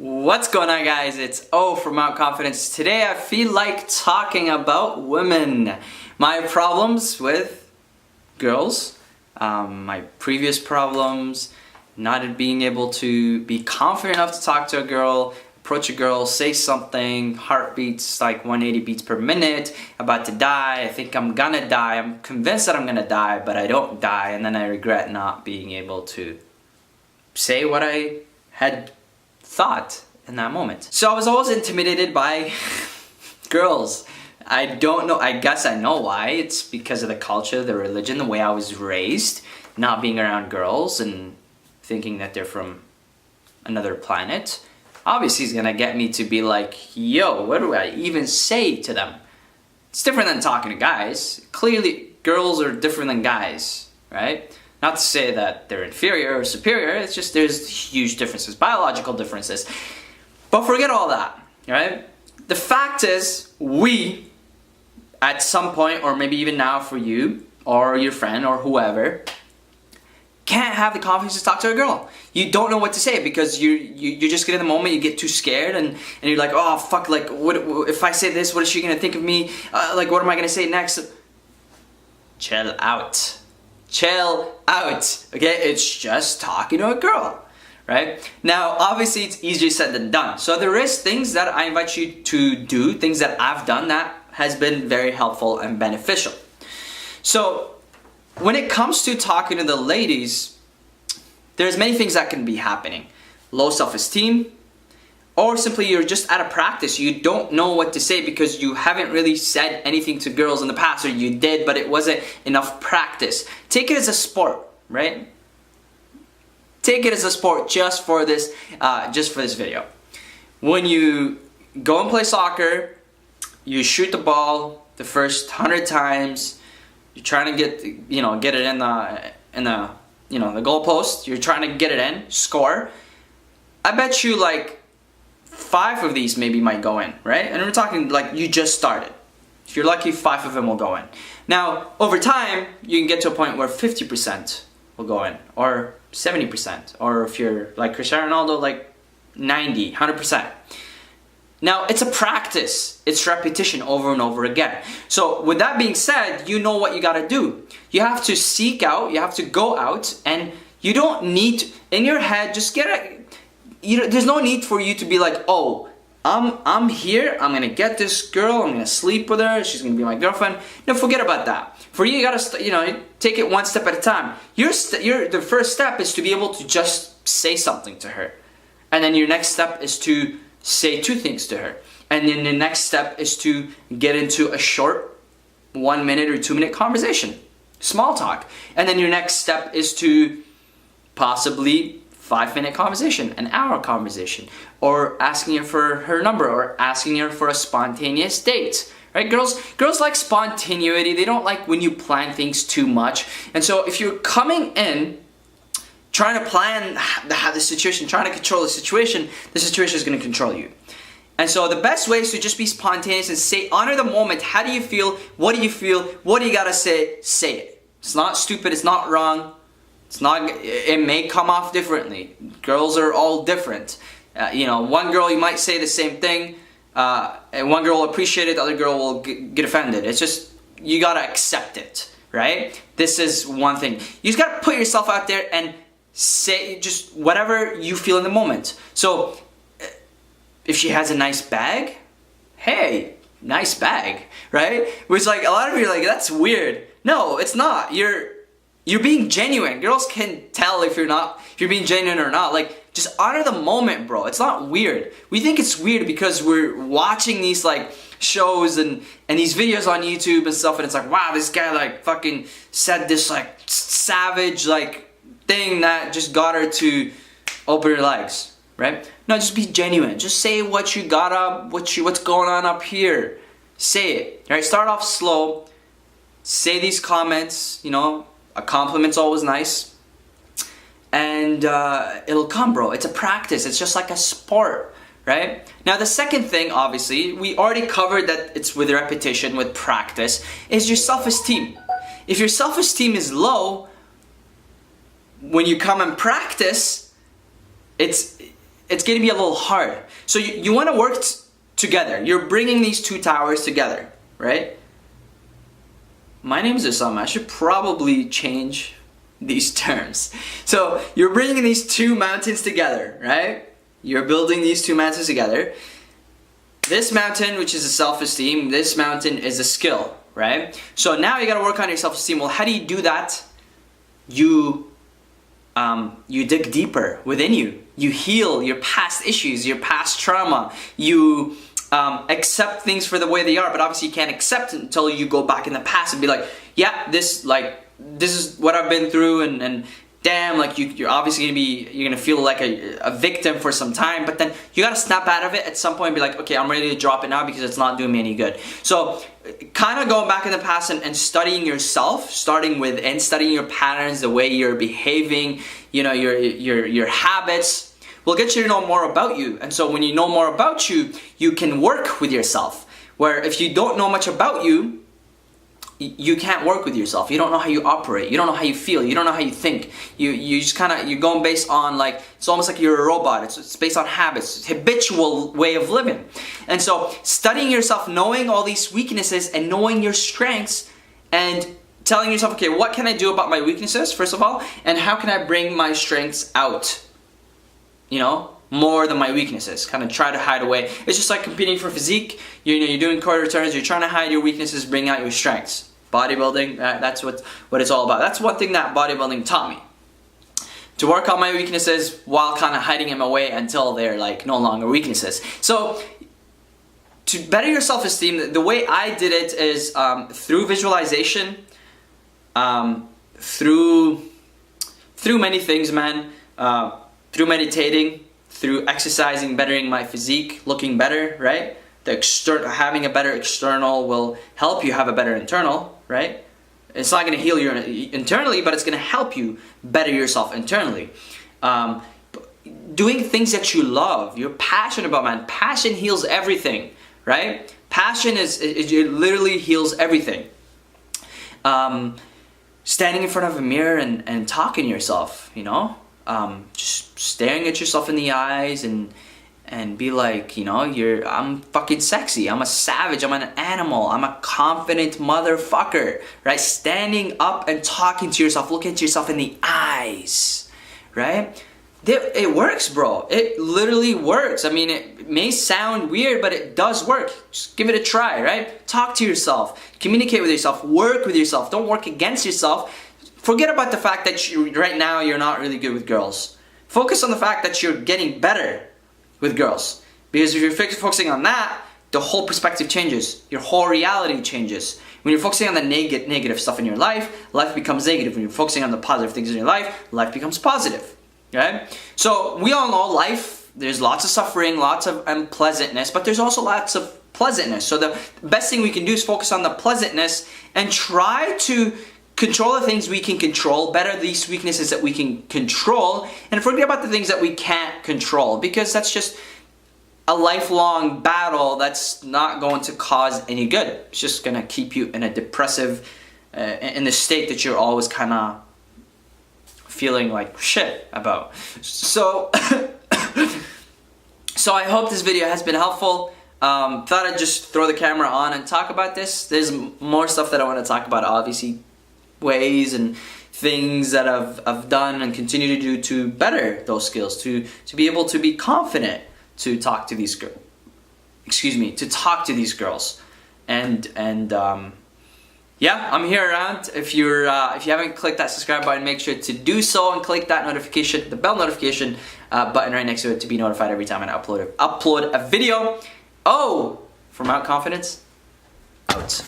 What's going on, guys? It's O from Mount Confidence. Today I feel like talking about women. My problems with girls, my previous problems, not being able to be confident enough to talk to a girl, approach a girl, say something, heartbeats like 180 beats per minute, about to die, I think I'm gonna die, I'm convinced that I'm gonna die, but I don't die, and then I regret not being able to say what I had thought in that moment. So I was always intimidated by girls. I don't know, I guess I know why. It's because of the culture, the religion, the way I was raised, not being around girls and thinking that they're from another planet. Obviously it's gonna get me to be like, yo, what do I even say to them? It's different than talking to guys. Clearly girls are different than guys, right? Not to say that they're inferior or superior, it's just there's huge differences, biological differences. But forget all that, right? The fact is, we, at some point, or maybe even now for you, or your friend, or whoever, can't have the confidence to talk to a girl. You don't know what to say because you just get in the moment, you get too scared, and you're like, oh fuck, like, what if I say this, what is she gonna think of me? Like, what am I gonna say next? Chill out. Chill out, okay? It's just talking to a girl, right? Now, obviously, it's easier said than done. So there is things that I invite you to do, things that I've done that has been very helpful and beneficial. So when it comes to talking to the ladies, there's many things that can be happening. Low self-esteem, or simply you're just out of practice. You don't know what to say because you haven't really said anything to girls in the past, or you did, but it wasn't enough practice. Take it as a sport, right? Take it as a sport just for this video. When you go and play soccer, you shoot the ball the first 100 times. You're trying to get it in the goalpost. You're trying to get it in, score. I bet you like 5 of these maybe might go in, right? And we're talking like you just started. If you're lucky, 5 of them will go in. Now, over time, you can get to a point where 50% will go in, or 70%, or if you're like Cristiano Ronaldo, like 90, 100%. Now, it's a practice. It's repetition over and over again. So with that being said, you know what you gotta do. You have to seek out, you have to go out, and you don't need to, in your head, just there's no need for you to be like, oh, I'm here, I'm gonna get this girl, I'm gonna sleep with her, she's gonna be my girlfriend. No, forget about that. For you, you gotta, take it one step at a time. The first step is to be able to just say something to her. And then your next step is to say 2 things to her. And then the next step is to get into a short 1 minute or 2 minute conversation. Small talk. And then your next step is to possibly 5-minute conversation, an hour conversation, or asking her for her number, or asking her for a spontaneous date, right? Girls like spontaneity. They don't like when you plan things too much. And so if you're coming in trying to plan the situation, trying to control the situation is going to control you. And so the best way is to just be spontaneous and say, honor the moment. How do you feel? What do you feel? What do you gotta say? Say it. It's not stupid. It's not wrong. It may come off differently. Girls are all different. One girl you might say the same thing, and one girl will appreciate it, the other girl will get offended. It's just, you gotta accept it, right? This is one thing. You just gotta put yourself out there and say just whatever you feel in the moment. So, if she has a nice bag, hey, nice bag, right? Which like, a lot of you are like, that's weird. No, it's not. You're being genuine. Girls can tell if you're being genuine or not. Like, just honor the moment, bro. It's not weird. We think it's weird because we're watching these like shows and these videos on YouTube and stuff, and it's like, wow, this guy like fucking said this like savage like thing that just got her to open her legs, right? No, just be genuine. Just say what you got up, what's going on up here. Say it, right? Start off slow. Say these comments, a compliment's always nice. And it'll come, bro. It's a practice. It's just like a sport, right? Now, the second thing, obviously, we already covered that it's with repetition, with practice, is your self-esteem. If your self-esteem is low, when you come and practice, it's going to be a little hard. So you want to work together. You're bringing these two towers together, right? My name is Osama. I should probably change these terms. So you're bringing these two mountains together, right? You're building these two mountains together. This mountain, which is a self-esteem, this mountain is a skill, right? So now you gotta work on your self-esteem. Well, how do you do that? You dig deeper within you. You heal your past issues, your past trauma. You accept things for the way they are, but obviously you can't accept it until you go back in the past and be like, yeah, this is what I've been through, and damn, like you're obviously you're gonna feel like a victim for some time, but then you gotta snap out of it at some point and be like, okay, I'm ready to drop it now because it's not doing me any good. So kind of going back in the past and studying yourself, starting within, studying your patterns, the way you're behaving, you know, your habits, will get you to know more about you. And so when you know more about you, you can work with yourself. Where if you don't know much about you, you can't work with yourself. You don't know how you operate. You don't know how you feel. You don't know how you think. You just kind of, you're going based on like, it's almost like you're a robot. It's based on habits, habitual way of living. And so studying yourself, knowing all these weaknesses and knowing your strengths and telling yourself, okay, what can I do about my weaknesses, first of all, and how can I bring my strengths out, you know, more than my weaknesses, kind of try to hide away. It's just like competing for physique. You're doing core returns, you're trying to hide your weaknesses, bring out your strengths. Bodybuilding, that's what it's all about. That's one thing that bodybuilding taught me. To work on my weaknesses while kind of hiding them away until they're like no longer weaknesses. So to better your self-esteem, the way I did it is through visualization, through many things, man. Through meditating, through exercising, bettering my physique, looking better, right? Having a better external will help you have a better internal, right? It's not going to heal you internally, but it's going to help you better yourself internally. Doing things that you love, you're passionate about, man. Passion heals everything, right? Passion it literally heals everything. Standing in front of a mirror and talking to yourself, you know? Just staring at yourself in the eyes and be like, you know, I'm fucking sexy, I'm a savage, I'm an animal, I'm a confident motherfucker, right? Standing up and talking to yourself, looking at yourself in the eyes, right? It works, bro. It literally works. I mean, it may sound weird, but it does work. Just give it a try, right? Talk to yourself, communicate with yourself, work with yourself. Don't work against yourself. Forget about the fact that right now you're not really good with girls. Focus on the fact that you're getting better with girls. Because if you're focusing on that, the whole perspective changes. Your whole reality changes. When you're focusing on the negative stuff in your life becomes negative. When you're focusing on the positive things in your life becomes positive. Okay? So we all know life, there's lots of suffering, lots of unpleasantness, but there's also lots of pleasantness. So the best thing we can do is focus on the pleasantness and try to control the things we can control, better these weaknesses that we can control, and forget about the things that we can't control, because that's just a lifelong battle that's not going to cause any good. It's just going to keep you in a depressive, in the state that you're always kind of feeling like shit about. So, so I hope this video has been helpful. Thought I'd just throw the camera on and talk about this. There's more stuff that I want to talk about, obviously. Ways and things that I've done and continue to do to better those skills, to be able to be confident to talk to these girls. To talk to these girls, and yeah, I'm here around. If you haven't clicked that subscribe button, make sure to do so and click that notification, the bell notification button right next to it to be notified every time I upload a video. Oh, for Mount Confidence, out.